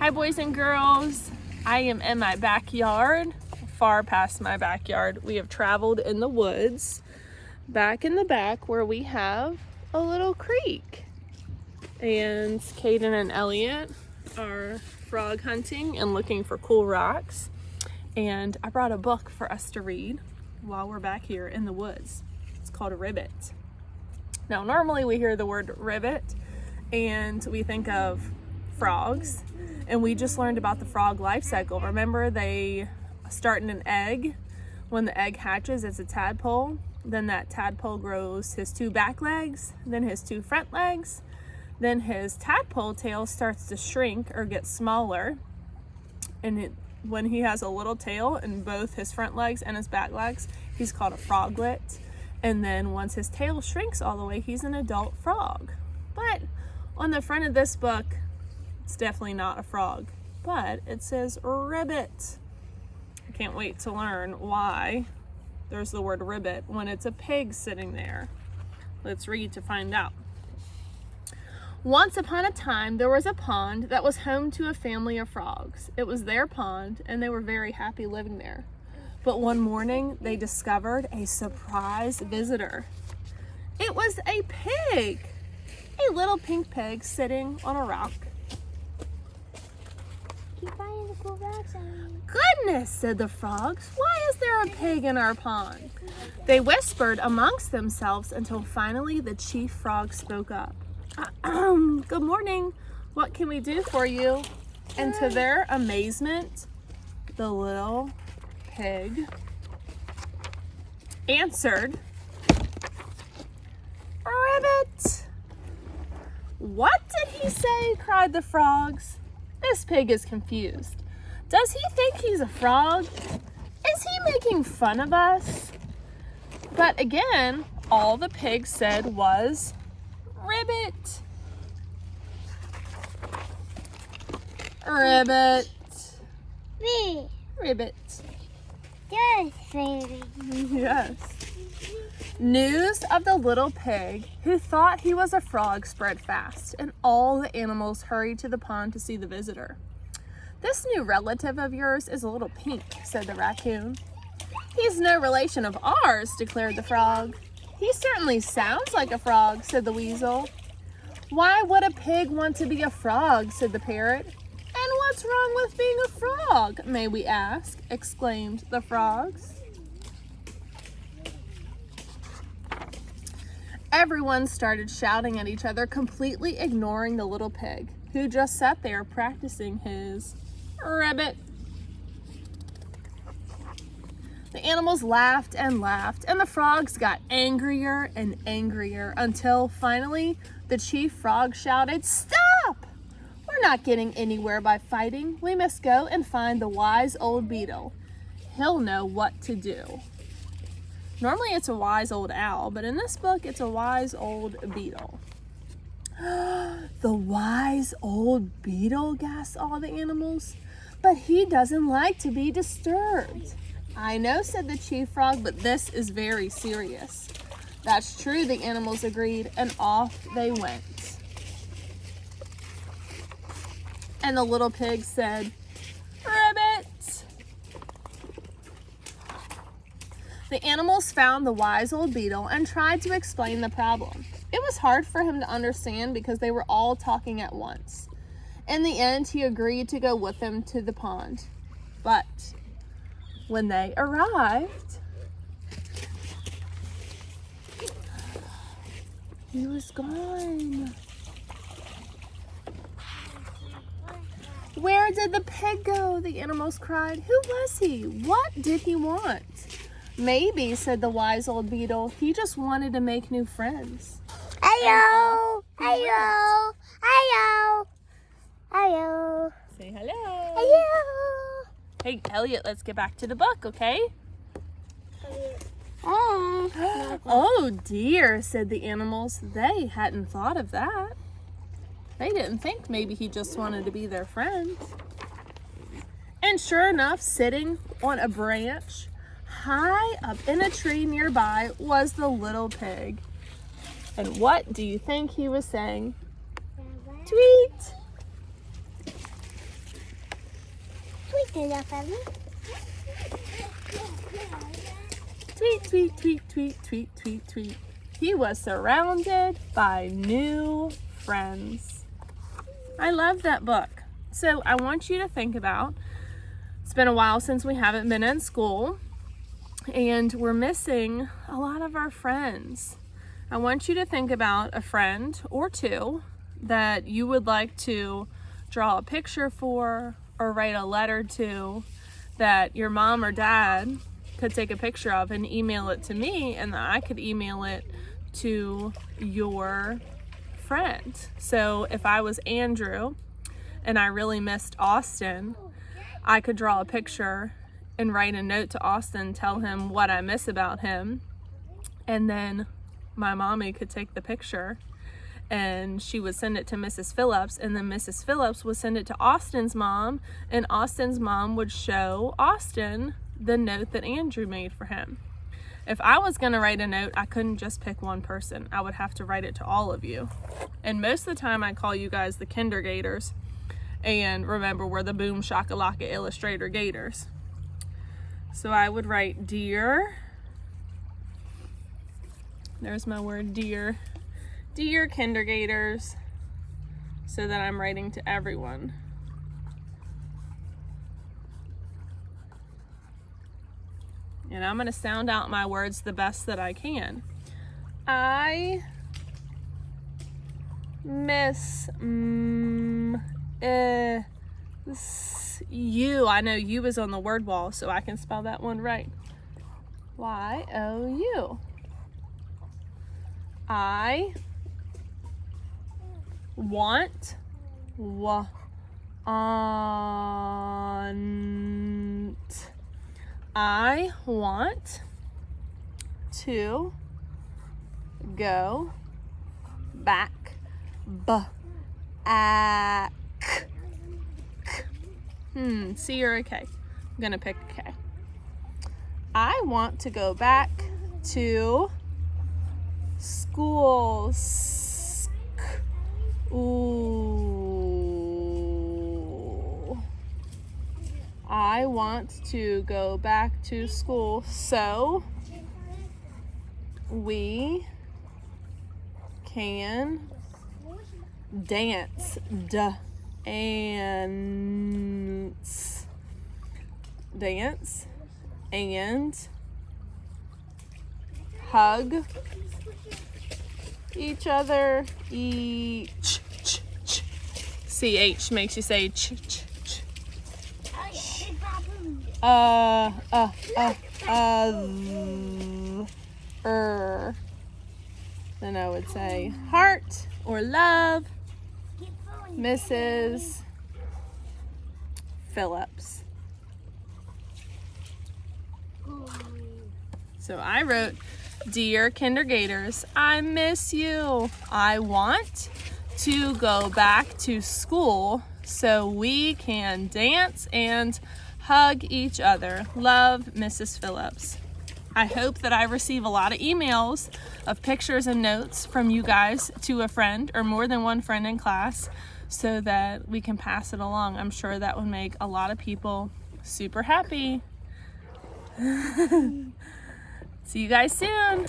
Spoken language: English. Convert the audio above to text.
Hi boys and girls, I am in my backyard, far past my backyard. We have traveled in the woods, back in the back where we have a little creek. And Caden and Elliot are frog hunting and looking for cool rocks. And I brought a book for us to read while we're back here in the woods. It's called Ribbit. Now normally we hear the word ribbit and we think of frogs. And we just learned about the frog life cycle. Remember, they start in an egg. When the egg hatches, it's a tadpole. Then that tadpole grows his 2 back legs, then his 2 front legs. Then his tadpole tail starts to shrink or get smaller. And when he has a little tail in both his front legs and his back legs, he's called a froglet. And then once his tail shrinks all the way, he's an adult frog. But on the front of this book, it's definitely not a frog, but it says ribbit. I can't wait to learn why there's the word ribbit when it's a pig sitting there. Let's read to find out. Once upon a time, there was a pond that was home to a family of frogs. It was their pond, and they were very happy living there. But one morning, they discovered a surprise visitor. It was a pig, a little pink pig sitting on a rock. Goodness, said the frogs, why is there a pig in our pond? They whispered amongst themselves until finally the chief frog spoke up. Good morning, what can we do for you? And to their amazement, the little pig answered, Ribbit. What did he say? Cried the frogs. This pig is confused. Does he think he's a frog? Is he making fun of us? But again, all the pig said was, Ribbit. Ribbit. Ribbit. Yes, baby. Yes. News of the little pig who thought he was a frog spread fast, and all the animals hurried to the pond to see the visitor. This new relative of yours is a little pink, said the raccoon. He's no relation of ours, declared the frog. He certainly sounds like a frog, said the weasel. Why would a pig want to be a frog, said the parrot. And what's wrong with being a frog, may we ask, exclaimed the frogs. Everyone started shouting at each other, completely ignoring the little pig, who just sat there practicing his ribbit. The animals laughed, and the frogs got angrier and angrier until finally the chief frog shouted, Stop! We're not getting anywhere by fighting. We must go and find the wise old beetle. He'll know what to do. Normally it's a wise old owl, but in this book it's a wise old beetle. The wise old beetle, gasped all the animals. But he doesn't like to be disturbed. I know, said the chief frog, but this is very serious. That's true, the animals agreed, and off they went. And the little pig said, Ribbit. The animals found the wise old beetle and tried to explain the problem. It was hard for him to understand because they were all talking at once. In the end, he agreed to go with them to the pond. But when they arrived, he was gone. Where did the pig go? The animals cried. Who was he? What did he want? Maybe, said the wise old beetle, he just wanted to make new friends. Hello. Hello. Hello. Hello. Say hello. Hello. Hey, Elliot, let's get back to the book, okay? Oh dear, said the animals. They hadn't thought of that. They didn't think maybe he just wanted to be their friend. And sure enough, sitting on a branch, high up in a tree nearby, was the little pig. And what do you think he was saying? Tweet! Stand up at me. Tweet, tweet, tweet, tweet, tweet, tweet, tweet. He was surrounded by new friends. I love that book. So I want you to think about, it's been a while since we haven't been in school and we're missing a lot of our friends. I want you to think about a friend or two that you would like to draw a picture for or write a letter to, that your mom or dad could take a picture of and email it to me, and that I could email it to your friend. So if I was Andrew and I really missed Austin, I could draw a picture and write a note to Austin, tell him what I miss about him, and then my mommy could take the picture and she would send it to Mrs. Phillips, and then Mrs. Phillips would send it to Austin's mom, and Austin's mom would show Austin the note that Andrew made for him. If I was going to write a note, I couldn't just pick one person. I would have to write it to all of you. And most of the time I call you guys the kindergators. And remember, we're the Boom Shakalaka Illustrator Gators. So I would write dear, there's my word, dear kindergators, so that I'm writing to everyone. And I'm going to sound out my words the best that I can. I miss you. I know you is on the word wall, so I can spell that one right. Y-O-U. I want I want to go back. C or a K? I'm gonna pick a K. I want to go back to school. Ooh. I want to go back to school so we can dance. Dance and hug each other. CH makes you say ch. Then I would say heart or love, Mrs. Phillips. So I wrote, dear kindergators, I miss you. I want to go back to school so we can dance and hug each other. Love, Mrs. Phillips. I hope that I receive a lot of emails of pictures and notes from you guys to a friend or more than one friend in class so that we can pass it along. I'm sure that would make a lot of people super happy. See you guys soon.